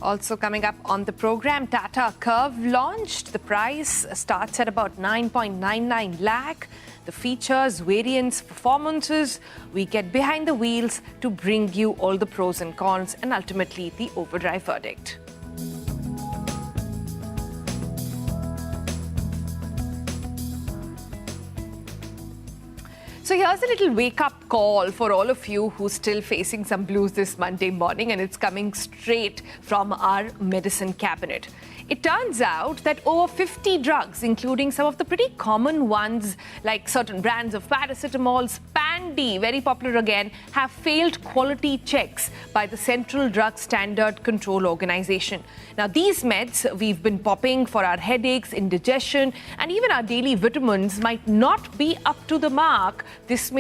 Also coming up on the program, Tata Curve launched. The price starts at about 9.99 lakh. The features, variants, performances, we get behind the wheels to bring you all the pros and cons and ultimately the overdrive verdict. So here's a little wake-up call for all of you who's still facing some blues this Monday morning, and it's coming straight from our medicine cabinet. It turns out that over 50 drugs, including some of the pretty common ones like certain brands of Paracetamol, Pandy, very popular again, have failed quality checks by the Central Drug Standard Control Organization. Now, these meds we've been popping for our headaches, indigestion, and even our daily vitamins might not be up to the mark. This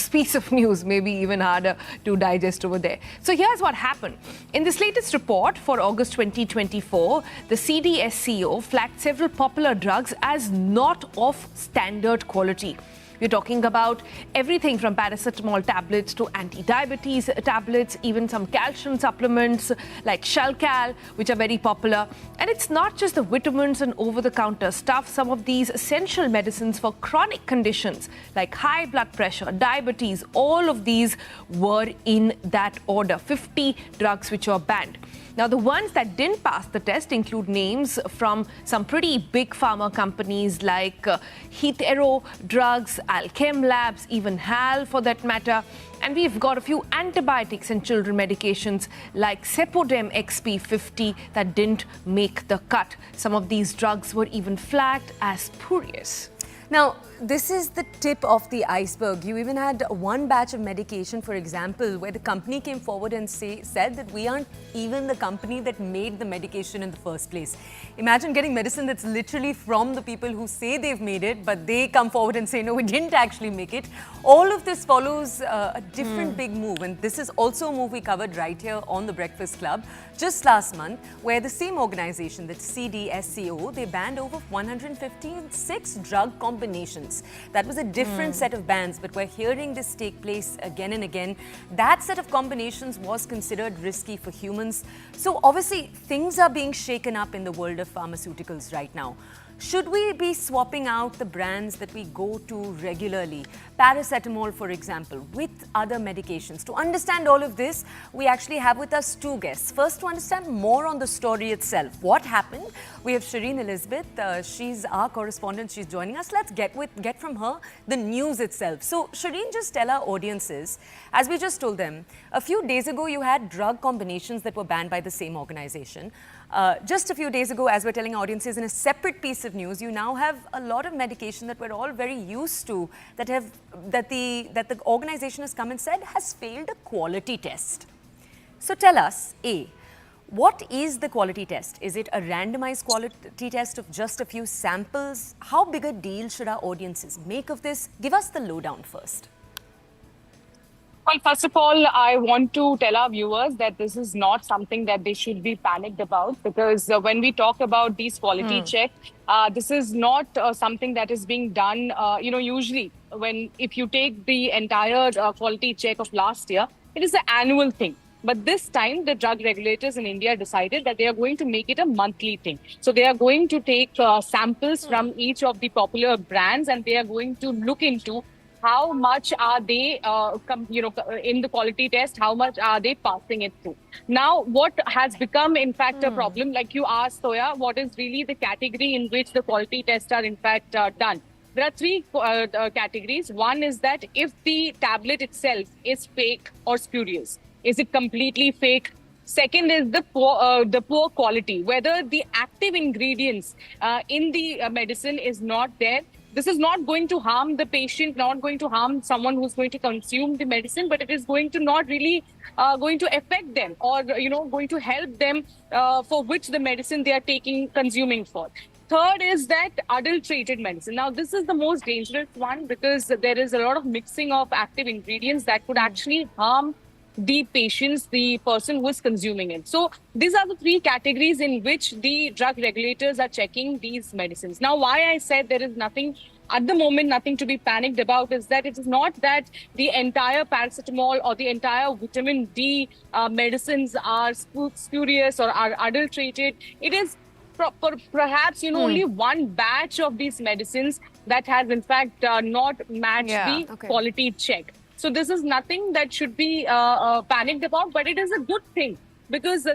piece of news may be even harder to digest over there. So here's what happened. In this latest report for August 2024, the CDSCO flagged several popular drugs as not of standard quality. We're talking about everything from paracetamol tablets to anti-diabetes tablets, even some calcium supplements like Shalcal, which are very popular. And it's not just the vitamins and over-the-counter stuff. Some of these essential medicines for chronic conditions like high blood pressure, diabetes, all of these were in that order. 50 drugs which were banned. Now, the ones that didn't pass the test include names from some pretty big pharma companies like Hetero drugs, Alkem labs, even HAL for that matter. And we've got a few antibiotics and children medications like Cepodem XP50 that didn't make the cut. Some of these drugs were even flagged as spurious. Now, this is the tip of the iceberg. You even had one batch of medication, for example, where the company came forward and said that we aren't even the company that made the medication in the first place. Imagine getting medicine that's literally from the people who say they've made it, but they come forward and say, no, we didn't actually make it. All of this follows a different big move. And this is also a move we covered right here on The Breakfast Club just last month, where the same organization, the CDSCO, they banned over 156 drug combinations. That was a different set of bans, but we're hearing this take place again and again. That set of combinations was considered risky for humans. So obviously, things are being shaken up in the world of pharmaceuticals right now. Should we be swapping out the brands that we go to regularly, Paracetamol, for example, with other medications? To understand all of this, we actually have with us two guests. First, to understand more on the story itself. What happened? We have Shireen Elizabeth. She's our correspondent. She's joining us. Let's get from her the news itself. So, Shireen, just tell our audiences, as we just told them, a few days ago, you had drug combinations that were banned by the same organization. Just a few days ago, as we're telling our audiences in a separate piece of news, you now have a lot of medication that we're all very used to that the organization has come and said has failed a quality test. So tell us, A, what is the quality test? Is it a randomized quality test of just a few samples? How big a deal should our audiences make of this? Give us the lowdown first. Well, first of all, I want to tell our viewers that this is not something that they should be panicked about, because when we talk about these quality checks, this is not something that is being done, usually if you take the entire quality check of last year, it is an annual thing. But this time, the drug regulators in India decided that they are going to make it a monthly thing. So they are going to take samples from each of the popular brands, and they are going to look into how much are they, in the quality test, how much are they passing it through. Now, what has become, in fact, a problem, like you asked, Toya, what is really the category in which the quality tests are, in fact, done? There are three categories. One is that if the tablet itself is fake or spurious. Is it completely fake? Second is the poor quality, whether the active ingredients in the medicine is not there. This is not going to harm the patient, not going to harm someone who's going to consume the medicine, but it is going to not really going to affect them or, going to help them for which the medicine they are consuming for. Third is that adulterated medicine. Now, this is the most dangerous one because there is a lot of mixing of active ingredients that could actually harm the patients, the person who is consuming it. So these are the three categories in which the drug regulators are checking these medicines. Now, why I said there is nothing at the moment nothing to be panicked about is that it is not that the entire paracetamol or the entire vitamin D medicines are spurious or are adulterated. It is perhaps, only one batch of these medicines that has in fact not matched the quality check. So this is nothing that should be panicked about, but it is a good thing because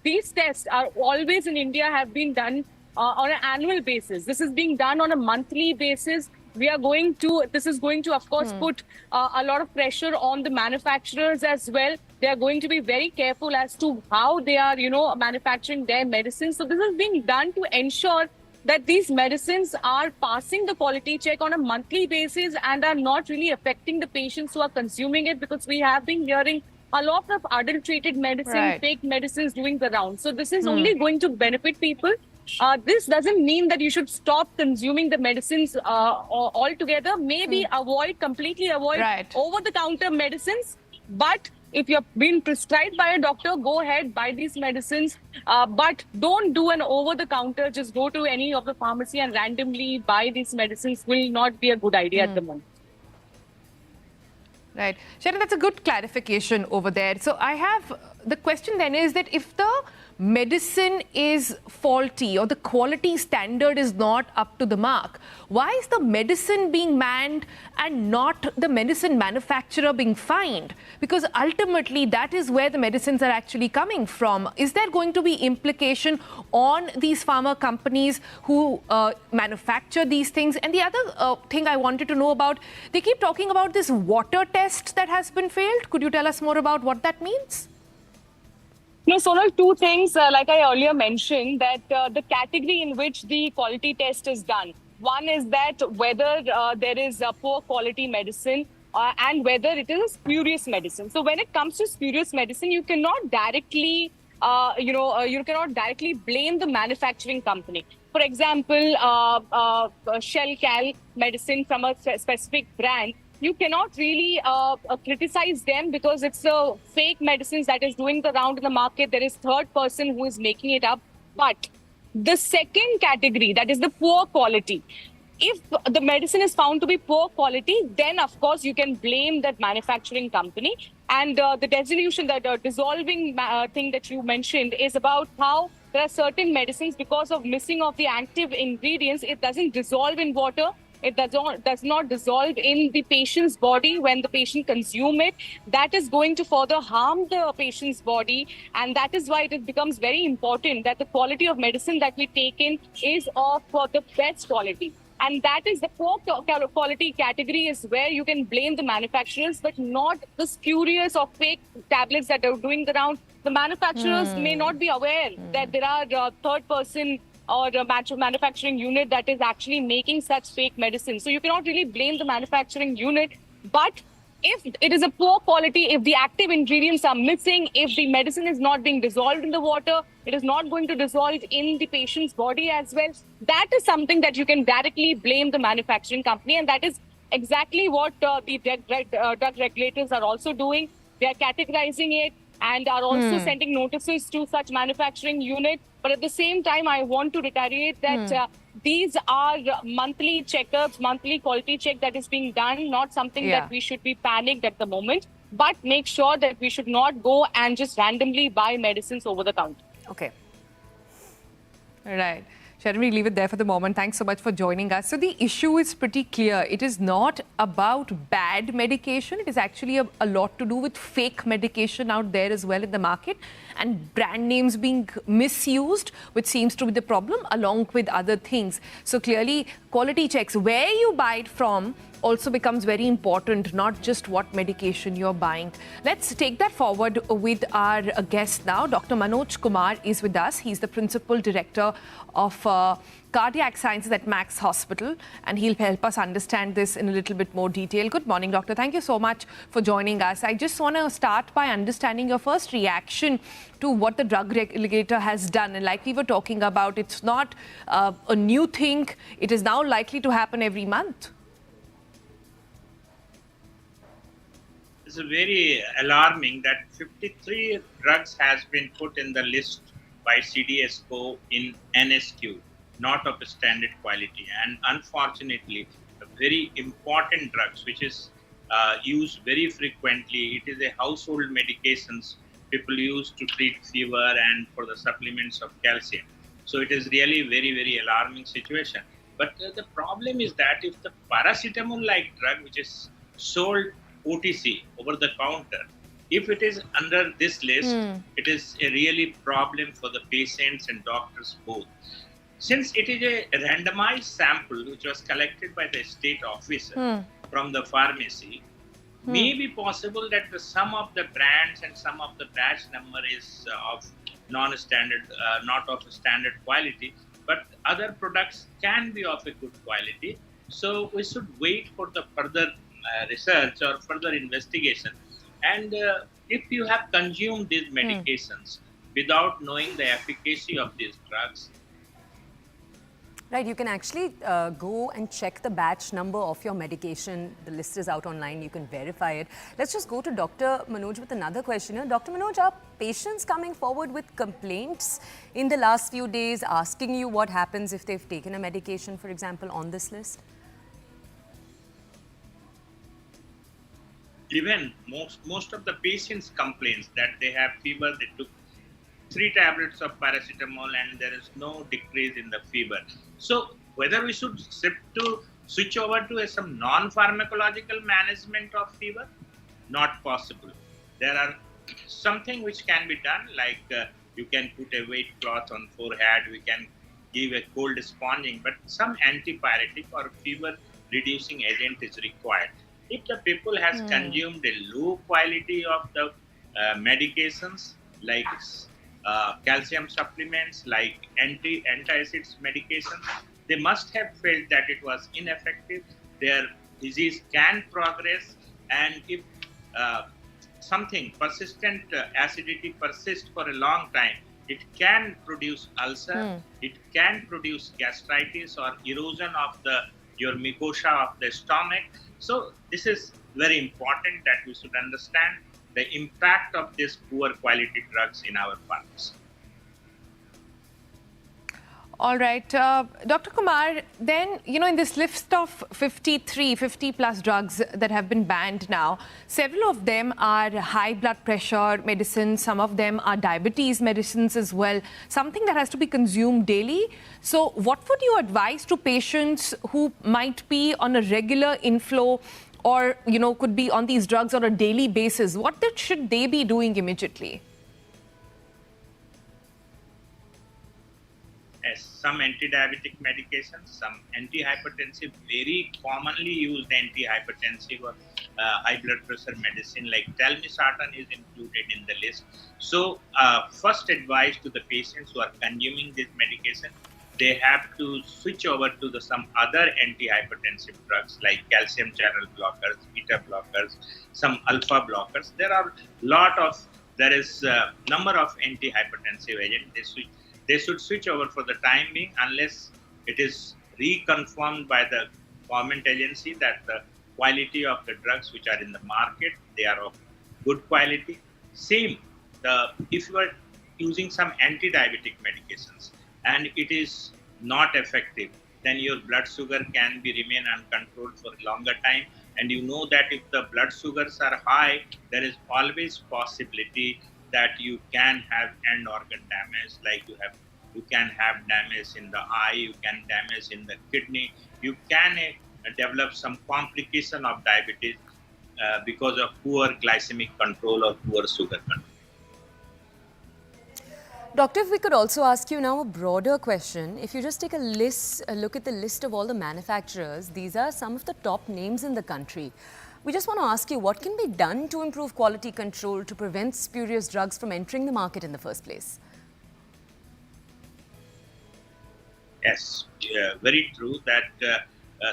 these tests are always in India have been done on an annual basis. This is being done on a monthly basis. This is going to, of course, put a lot of pressure on the manufacturers as well. They are going to be very careful as to how they are, manufacturing their medicines. So this is being done to ensure that these medicines are passing the quality check on a monthly basis and are not really affecting the patients who are consuming it, because we have been hearing a lot of adulterated medicine, fake medicines doing the round. So this is only going to benefit people. This doesn't mean that you should stop consuming the medicines altogether. Maybe completely avoid over-the-counter medicines. But if you're being prescribed by a doctor, go ahead, buy these medicines. But don't do an over-the-counter. Just go to any of the pharmacy and randomly buy these medicines. Will not be a good idea at the moment. Right. Sharon, that's a good clarification over there. So the question then is that if the medicine is faulty or the quality standard is not up to the mark, why is the medicine being manned and not the medicine manufacturer being fined? Because ultimately that is where the medicines are actually coming from. Is there going to be implication on these pharma companies who manufacture these things? And the other thing I wanted to know about, they keep talking about this water test that has been failed. Could you tell us more about what that means? No, Sonal, two things, like I earlier mentioned, that the category in which the quality test is done. One is that whether there is a poor quality medicine and whether it is a spurious medicine. So when it comes to spurious medicine, you cannot directly, you cannot directly blame the manufacturing company. For example, Shell Cal medicine from a specific brand, you cannot really criticize them because it's a fake medicines that is doing the round in the market. There is third person who is making it up. But the second category, that is the poor quality. If the medicine is found to be poor quality, then of course you can blame that manufacturing company. And the dissolution, the dissolving thing that you mentioned is about how there are certain medicines, because of missing of the active ingredients, it doesn't dissolve in water. It does not dissolve in the patient's body when the patient consumes it. That is going to further harm the patient's body. And that is why it becomes very important that the quality of medicine that we take in is of the best quality. And that is the poor quality category is where you can blame the manufacturers, but not the spurious or fake tablets that are doing the round. The manufacturers may not be aware that there are third person or a manufacturing unit that is actually making such fake medicine. So you cannot really blame the manufacturing unit. But if it is a poor quality, if the active ingredients are missing, if the medicine is not being dissolved in the water, it is not going to dissolve in the patient's body as well, that is something that you can directly blame the manufacturing company. And that is exactly what the drug regulators are also doing. They are categorizing it and are also sending notices to such manufacturing unit. But at the same time, I want to reiterate that these are monthly checkups, monthly quality check that is being done, not something that we should be panicked at the moment, but make sure that we should not go and just randomly buy medicines over the counter. Okay. All right. Sharon, we leave it there for the moment. Thanks so much for joining us. So the issue is pretty clear. It is not about bad medication. It is actually a lot to do with fake medication out there as well in the market and brand names being misused, which seems to be the problem, along with other things. So clearly, quality checks, where you buy it from, also becomes very important, not just what medication you're buying. Let's take that forward with our guest now. Dr. Manoj Kumar is with us. He's the Principal Director of Cardiac Sciences at Max Hospital, and he'll help us understand this in a little bit more detail. Good morning, Doctor. Thank you so much for joining us. I just want to start by understanding your first reaction to what the drug regulator has done. And like we were talking about, it's not a new thing. It is now likely to happen every month. It's very alarming that 53 drugs has been put in the list by CDSCO in NSQ, not of standard quality. And unfortunately, the very important drugs, which is used very frequently. It is a household medications people use to treat fever and for the supplements of calcium. So it is really very, very alarming situation. But the problem is that if the paracetamol-like drug, which is sold OTC, over the counter, if it is under this list, it is a really problem for the patients and doctors both. Since it is a randomized sample which was collected by the state officer from the pharmacy, may be possible that the some of the brands and some of the batch number is of non-standard, not of standard quality, but other products can be of a good quality. So we should wait for the further research or further investigation. And if you have consumed these medications without knowing the efficacy of these drugs, Right, you can actually go and check the batch number of your medication. The list is out online, you can verify it. Let's just go to Dr. Manoj with another question here. Dr. Manoj, are patients coming forward with complaints in the last few days, asking you what happens if they've taken a medication, for example, on this list? even most of the patients complains that they have fever, they took 3 tablets of paracetamol and there is no decrease in the fever. So whether we should switch over to some non-pharmacological management of fever? Not possible. There are something which can be done, like you can put a weight cloth on forehead, we can give a cold sponging, but some antipyretic or fever reducing agent is required. If the people has consumed a low quality of the medications like calcium supplements, like antacids medication, they must have felt that it was ineffective. Their disease can progress, and if something persistent acidity persists for a long time, it can produce ulcer, it can produce gastritis or erosion of your mucosa of the stomach. So this is very important that we should understand the impact of these poor quality drugs in our pharmacy. All right. Dr. Kumar, then, in this list of 50 plus drugs that have been banned now, several of them are high blood pressure medicines. Some of them are diabetes medicines as well, something that has to be consumed daily. So what would you advise to patients who might be on a regular inflow or, could be on these drugs on a daily basis? What should they be doing immediately? Yes, some anti-diabetic medications, some antihypertensive, very commonly used antihypertensive or high blood pressure medicine like telmisartan is included in the list. So first advice to the patients who are consuming this medication, they have to switch over to some other antihypertensive drugs like calcium channel blockers, beta blockers, some alpha blockers. There is a number of antihypertensive agents. They should switch over for the time being unless it is reconfirmed by the government agency that the quality of the drugs which are in the market, they are of good quality. Same, if you are using some anti-diabetic medications and it is not effective, then your blood sugar can remain uncontrolled for a longer time. And you know that if the blood sugars are high, there is always possibility that you can have end organ damage, like you can have damage in the eye, you can damage in the kidney, you can develop some complication of diabetes because of poor glycemic control or poor sugar control. Doctor, if we could also ask you now a broader question. If you just take a look at the list of all the manufacturers, these are some of the top names in the country. We just want to ask you, what can be done to improve quality control to prevent spurious drugs from entering the market in the first place? Yes, very true that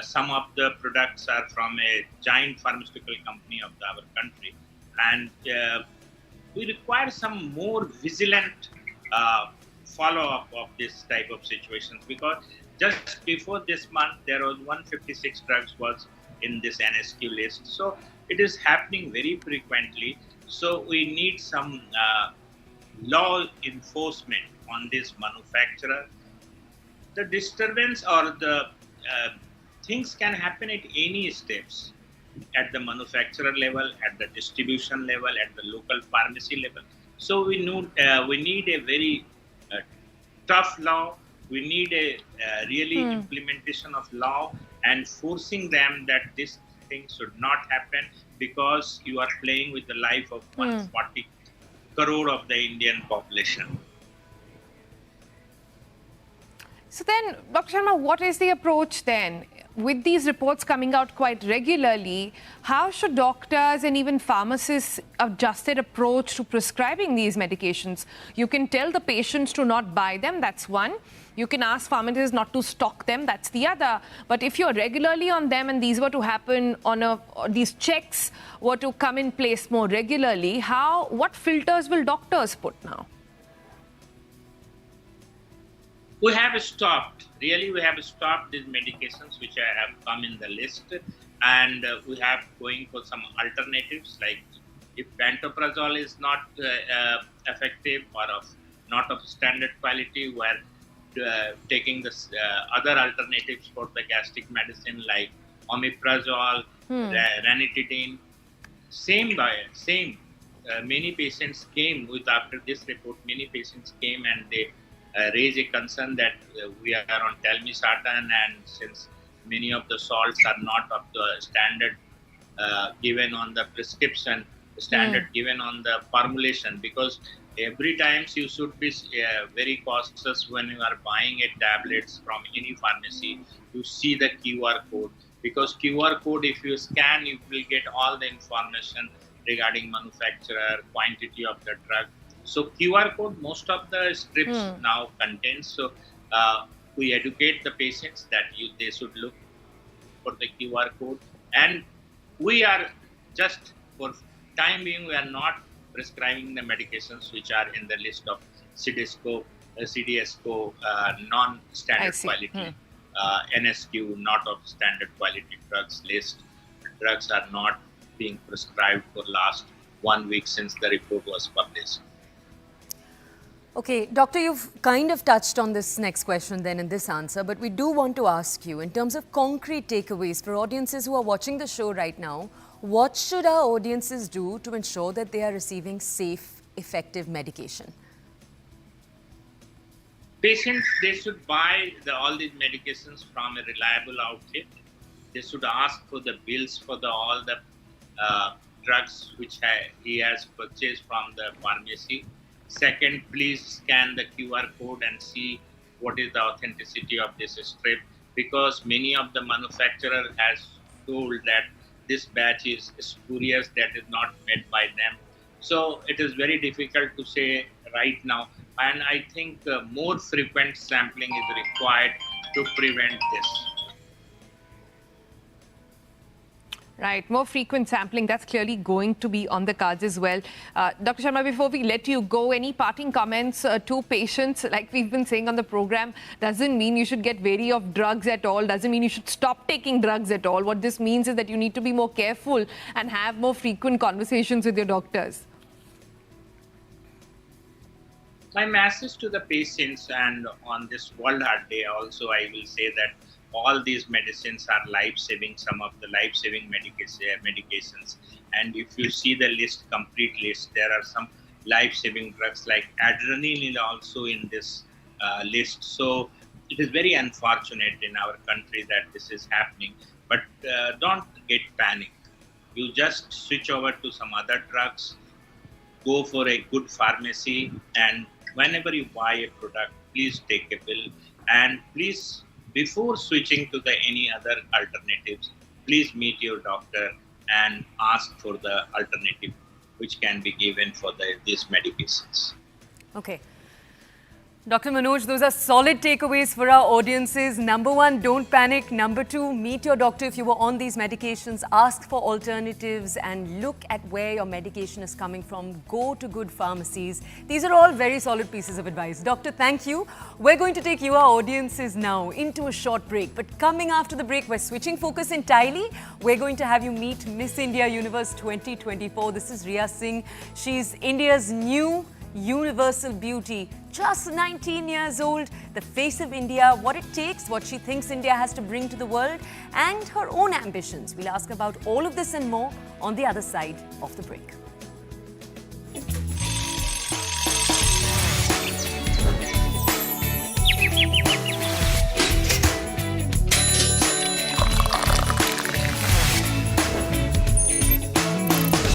some of the products are from a giant pharmaceutical company of our country, and we require some more vigilant follow-up of this type of situations, because just before this month there was 156 drugs was in this NSQ list. So it is happening very frequently. So we need some law enforcement on this manufacturer. The disturbance or the things can happen at any steps, at the manufacturer level, at the distribution level, at the local pharmacy level. So we need a very tough law. We need a really implementation of law and forcing them that this thing should not happen, because you are playing with the life of 140 crore of the Indian population. So then, Dr. Sharma, what is the approach then? With these reports coming out quite regularly, how should doctors and even pharmacists adjust their approach to prescribing these medications? You can tell the patients to not buy them, that's one. You can ask pharmacists not to stock them, that's the other. But if you're regularly on them and these were to happen these checks were to come in place more regularly, what filters will doctors put now? We have stopped these medications which have come in the list, and we have going for some alternatives, like if pantoprazole is not effective or not of standard quality, we are taking this other alternatives for the gastric medicine like omeprazole, ranitidine. Same. Many patients came after this report. Many patients came and they raise a concern that we are on telmisartan, and since many of the salts are not of the standard given on the prescription, standard given on the formulation, because every time you should be very cautious when you are buying a tablets from any pharmacy. You see the QR code, because QR code, if you scan, you will get all the information regarding manufacturer, quantity of the drug. So QR code, most of the strips now contains. So we educate the patients that they should look for the QR code. And we are just, for time being, we are not prescribing the medications which are in the list of CDSCO, non-standard quality, NSQ, not of standard quality drugs list. Drugs are not being prescribed for last 1 week since the report was published. Okay, Doctor, you've kind of touched on this next question then in this answer, but we do want to ask you, in terms of concrete takeaways for audiences who are watching the show right now, what should our audiences do to ensure that they are receiving safe, effective medication? Patients, they should buy all these medications from a reliable outlet. They should ask for the bills for all the drugs which he has purchased from the pharmacy. Second, please scan the QR code and see what is the authenticity of this strip, because many of the manufacturer has told that this batch is spurious, that is not made by them. So it is very difficult to say right now. And I think more frequent sampling is required to prevent this. Right, more frequent sampling, that's clearly going to be on the cards as well. Dr. Sharma, before we let you go, any parting comments to patients? Like we've been saying on the program, doesn't mean you should get wary of drugs at all, doesn't mean you should stop taking drugs at all. What this means is that you need to be more careful and have more frequent conversations with your doctors. My message to the patients, and on this World Heart Day also, I will say that all these medicines are life-saving, some of the life-saving medications. And if you see the complete list, there are some life-saving drugs like adrenaline is also in this list. So it is very unfortunate in our country that this is happening. But don't get panic. You just switch over to some other drugs, go for a good pharmacy, and whenever you buy a product, please take a bill, and please, before switching to any other alternatives, please meet your doctor and ask for the alternative which can be given for these medications. Okay. Dr. Manoj, those are solid takeaways for our audiences. Number one, don't panic. Number two, meet your doctor if you were on these medications. Ask for alternatives and look at where your medication is coming from. Go to good pharmacies. These are all very solid pieces of advice. Doctor, thank you. We're going to take you, our audiences, now into a short break. But coming after the break, we're switching focus entirely. We're going to have you meet Miss India Universe 2024. This is Riya Singh. She's India's new universal beauty just 19 years old, the face of India, what it takes, what she thinks India has to bring to the world, and her own ambitions. We'll ask about all of this and more on the other side of the break.